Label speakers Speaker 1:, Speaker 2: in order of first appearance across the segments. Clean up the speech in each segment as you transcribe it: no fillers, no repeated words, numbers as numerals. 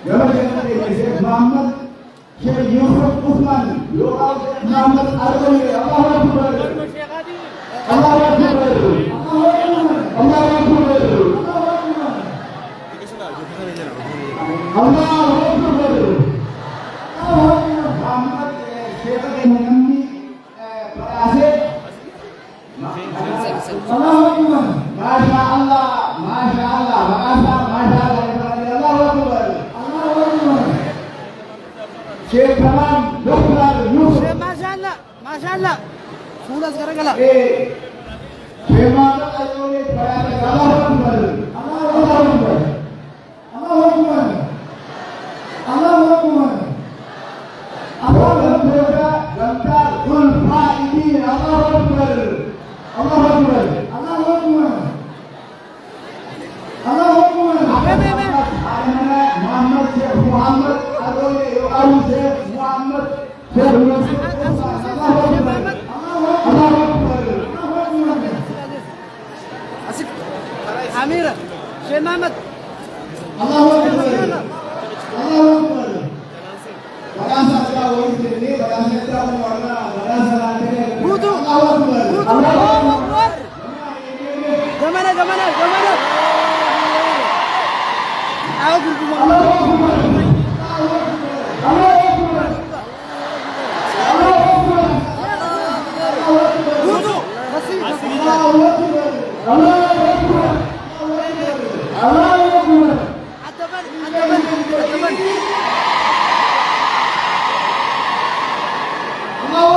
Speaker 1: Sheikh Muhammad Sheikh Yusuf Usman Yogal Muhammad Arwani Allahu Akbar Allahu Akbar Allahu Akbar Allahu Akbar Muhammad Sheikh Muhammad Asif Allahu Akbar Masya Allah Masya Allah Masya Allah Allahu Akbar Sheikh Kalam Dr. Yusuf
Speaker 2: Maşallah. Sudah sekarang galak.
Speaker 1: Sheikh Muhammad Ayuni Allahu Akbar Allahu Akbar Allahu Akbar Allahu Akbar Allahu Akbar Dr. Zulfaidin Allahu Akbar Allahu Akbar Allahu Akbar Allahu Akbar Muhammad Sheikh Muhammad Arwani Yogal Sheikh Muhammad Sheikh Yusuf Allahu Akbar Allahu Akbar
Speaker 2: Asik. Amira. Sheikh Muhammad.
Speaker 1: Allahu Akbar Allahu Akbar Bahasa Jawa ini bahasa Jawa bahasa Latin
Speaker 2: Budu.
Speaker 1: Allahu Akbar
Speaker 2: Allahu Akbar. Gamana. Aku guru.
Speaker 1: Allahu Akbar Allahu Akbar Allahu Akbar
Speaker 2: Budu. Masih.
Speaker 1: Allahu Akbar Allahu Akbar Allahu Akbar
Speaker 2: Ataban.
Speaker 1: Allahu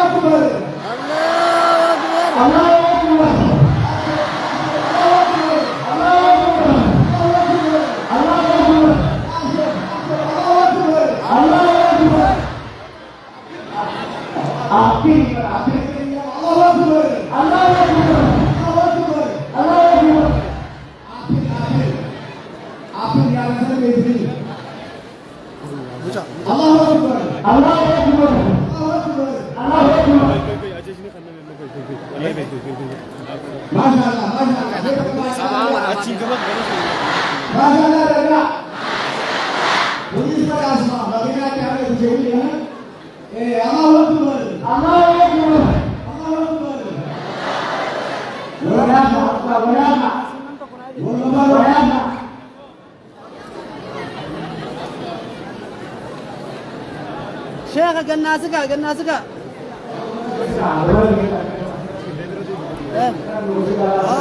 Speaker 1: Akbar Allahu Akbar
Speaker 2: Sheikh ganasika.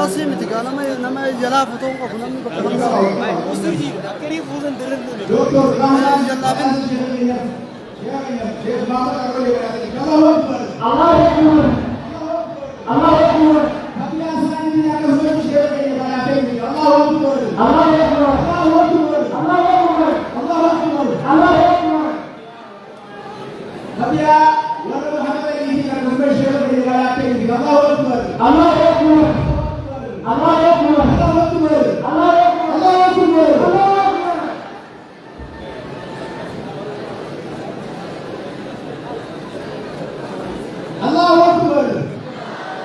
Speaker 2: Asim tiga nama jala foto ko kunam ko kunam. Ustazi akari fuzan dirin.
Speaker 1: Dr. Rahman Jalabin Sheikh Muhammad Arwani Allahu Akbar Allahu Akbar Allahu Akbar Habia sani ni akan hukum Sheikh ini pada ini Allahu Akbar Allahu Akbar Allahu Akbar Allahu Akbar Allahu Akbar Allahu Akbar Habia walau hamba ini akan hukum Sheikh ini pada ini Allahu Akbar Allahu Akbar Allahu Akbar Allahu Akbar Allahu Akbar Allahu Akbar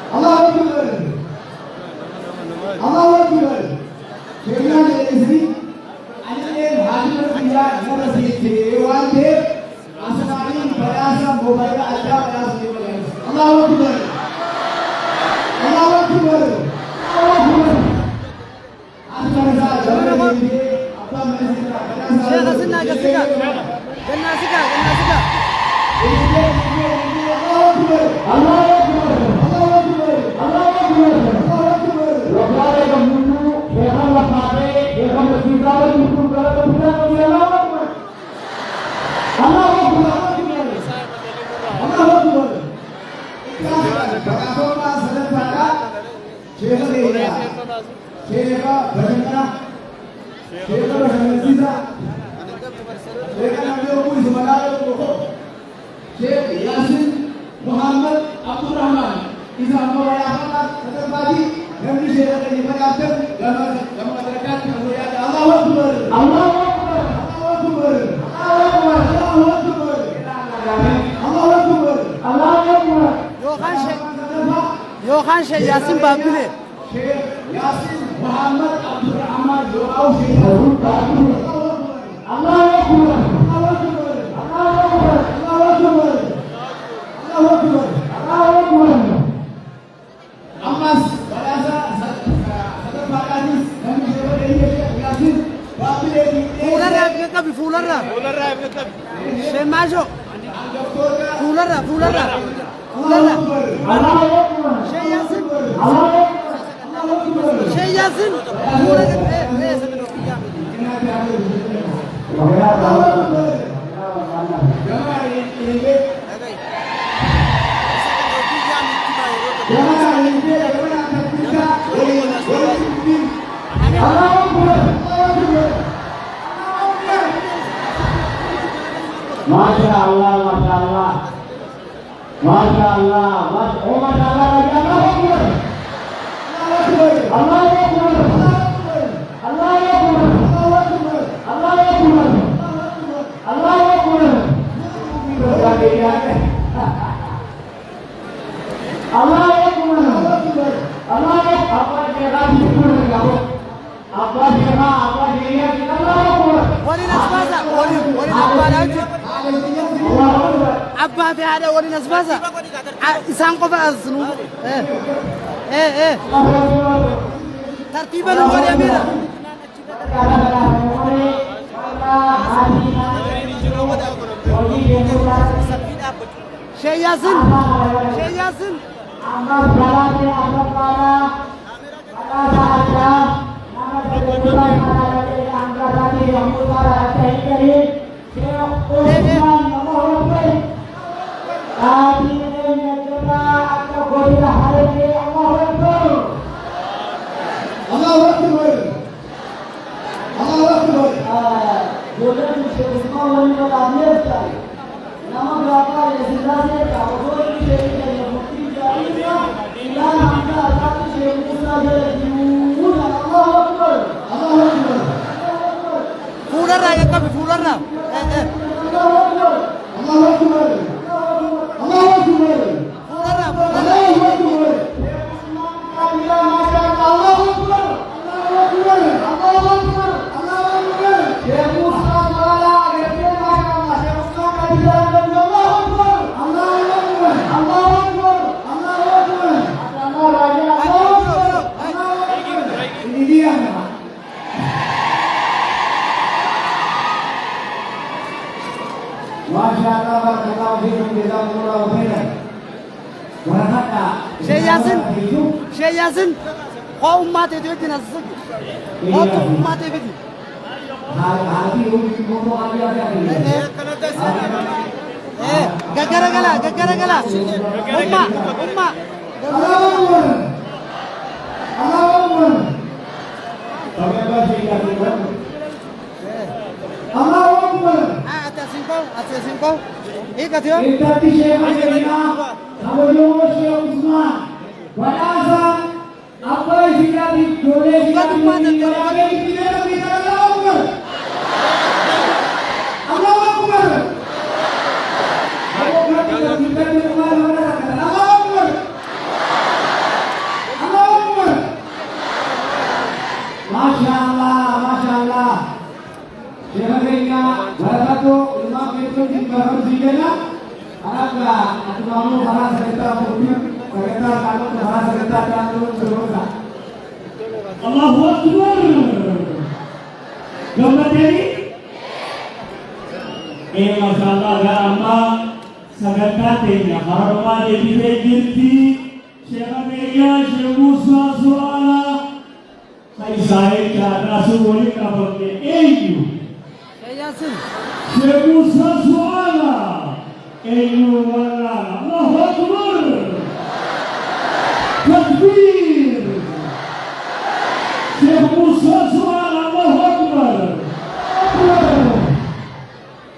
Speaker 1: Allahu Akbar Allahu Akbar Kena dari ane bhajan kiya nasi dewan de asmani bahasa mobile aja bahasa Allahu Akbar Allahu Akbar Allahu Akbar asmani saja ini apa mesra
Speaker 2: Sheikh ganasika.
Speaker 1: Allahu Akbar Allahu Akbar Allahu Akbar Allahu Akbar Lokale kamu Sheikh Lakare Sheikh Masjidar itu kalau kita Allahu Akbar Allahu Akbar Allahu Akbar Bagaimana sedekah Sheikh ini Sheikh bagaimana Sheikh Masjidar Sheikh Nabi Muhammad Sheikh Yasin Muhammad Abdul Rahman Isa Muhammad Tadi yang disediakan di Banten dalam masyarakat kemuliaan Allahu Akbar Allahu Akbar Allahu Akbar Allahu Akbar Allahu Akbar Allahu Akbar
Speaker 2: Yohan Sheikh Yasin Babili
Speaker 1: Sheikh Yasin Muhammad Abdul Rahman Doa Sheikh Allahu Akbar Allahu Akbar
Speaker 2: كبي فولرا شيء ماجو فولرا شيء ياسين شيء ياسين
Speaker 1: Masya Allah, Masya Allah, Masya Allah, oh Masya Allah, Allah Akbar, Allah Akbar, Allah Akbar, Allah Akbar, Allah Akbar, Allah Akbar, Allah apa dia syukur kamu, apa dia Allah Akbar.
Speaker 2: ولي نسباسة ولي نسباسة أبا في هذا ولي نسباسة إنسان قفا الزنوب ترتيبا ولي أميرا شيء ياسين فولرا يا كبي فولرا شيء ياسين هو أمته تبي نسق هو أمته تبي gagara gala umma atas simpau ikat yo
Speaker 1: apa sih di Indonesia Allah Akbar Masya Allah Syekhaina barakatu imam itu di baru sini Araga atau kamu bahasa kita mungkin kita kalau bahasa kita dan terus Allahu Akbar Gambar ini masalah agama sangat penting ya karena ini berarti Syekhaina Syekh Musa Suara saya cara sulit apa ini Syekh Musa Suara wala Allahu Akbar takbir Syekh Musa Suara Allahu Akbar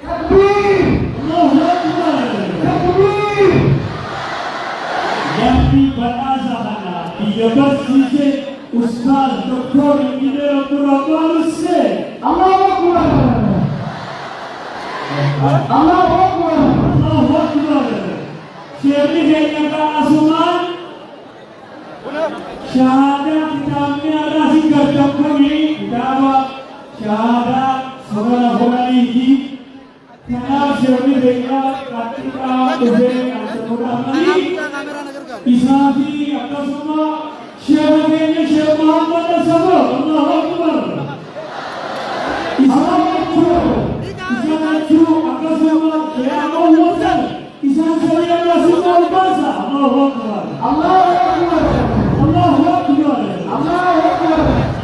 Speaker 1: takbir Allahu Akbar takbir yang bahasa kana dijabat sisi Ustaz Dr. Engineer Abdurrahman Hussein Allahu Akbar Allahu Akbar Allahu Akbar Syekh Yahya Asuman syahadat kitabnya rahim gardap kami dapat syahadat saudara-saudara ini karena Syekh Yahya ketika ujian saudara kami isafi atas semua Syekh Syekh Muhammad Asabah Allahu Akbar Allahu Akbar bahasa. Allahu Akbar.
Speaker 2: Allahu Akbar.
Speaker 1: Allahu Akbar.
Speaker 2: Allahu Akbar.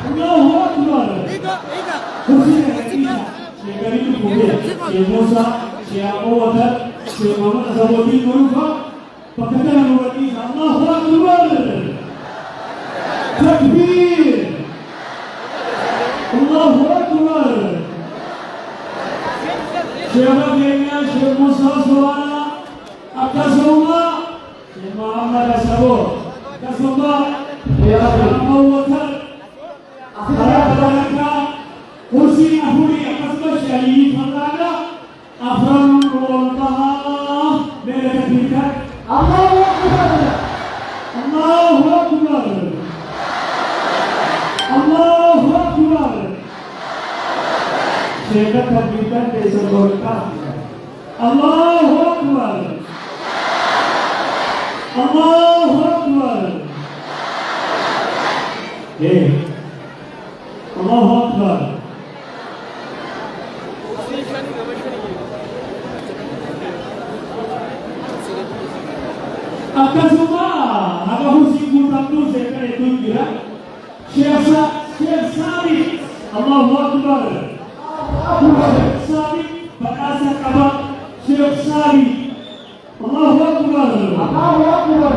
Speaker 1: Allahu Akbar. Kursi ini. Syekh itu boleh. Syekh Musa, Syekh Abu Bakar, Syekh Muhammad Azharuddin Murufa. Pekerjaan wali. Allahu Akbar. Takbir. Allahu Akbar. Syekh Genya, Syekh Musa Suwana, atas semua Syekh Muhammad Azhabur, atas semua Syekh Abu Bakar, para kursi ahuli atas semua Syekh Fatana, Afram Allah, mereka tingkat.
Speaker 2: Allahu Akbar.
Speaker 1: Allahu Akbar. Allahu Akbar. Syekh tingkat disebutkan. Allahu Akbar. Allahu Akbar. Allahu Akbar. Akan semua ada hukum tertentu saya itu kira. Syekh Sari. Allahu Akbar. Syekh Sari berasal kabar Syekh Sari. Allahu Akbar.
Speaker 2: Allahu Akbar.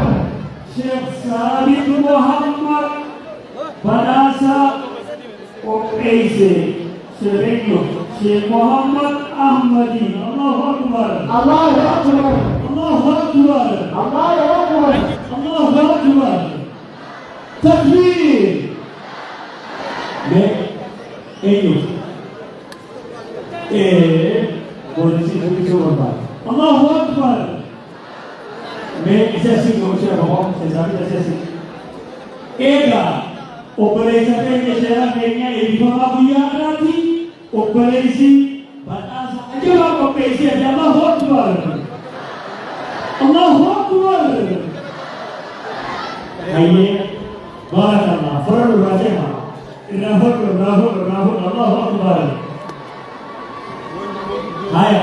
Speaker 1: Syekh Sari Muhammad berasal Opeise. Syekh Muhammad Ahmadi. Allahu Akbar.
Speaker 2: Allahu Akbar.
Speaker 1: Allahu Akbar.
Speaker 2: Allahu Akbar.
Speaker 1: Allahu Akbar. Takbir. Ini. Polisi itu apa? Allahu Akbar. Saya sih nggak usah ngomong, saya sih. Ega, operasi ini saya kayaknya ini apa ya nanti operasi batas aja lah operasi aja. Allahu Akbar. Allahu Akbar. Ini barakallah, farul raja. Rahul, Allahu Akbar. Hai.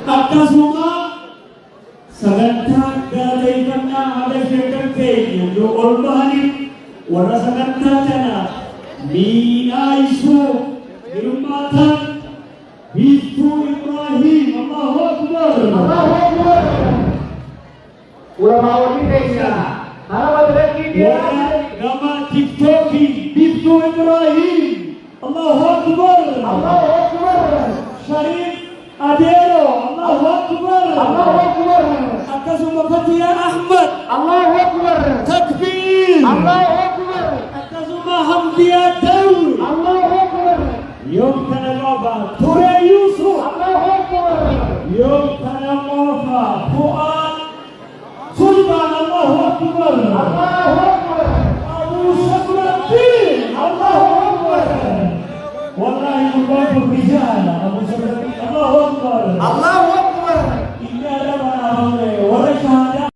Speaker 1: Atas semua segantar dari kena ada syaitan kayaknya जो ओल्बानी वरना segantar cina mi aisu irumatan Bisu Ibrahim. Allahu Akbar.
Speaker 2: Allahu Akbar. Ulama Indonesia. Harapan lagi dia.
Speaker 1: Nama TikToki Bisu Ibrahim. Allahu Akbar.
Speaker 2: Allahu Akbar.
Speaker 1: Syarif Adero. Allahu Akbar.
Speaker 2: Allahu Akbar.
Speaker 1: Atas Umar Fatia Ahmad.
Speaker 2: Allahu Akbar.
Speaker 1: Takbir.
Speaker 2: Allahu Akbar.
Speaker 1: Atas Umar Hamdia Daud.
Speaker 2: Allahu Akbar.
Speaker 1: Yom Tanaloba Ture Yusuf.
Speaker 2: Allahu Akbar.
Speaker 1: Yom Tanaloba Fuad Sultan. Allahu Akbar.
Speaker 2: Allahu Akbar.
Speaker 1: Abu Syafruddin. Allahu Akbar. Wallahi Allahu Rijal. Abu Syafruddin. Allahu Akbar.
Speaker 2: Allahu Akbar.
Speaker 1: Inna lama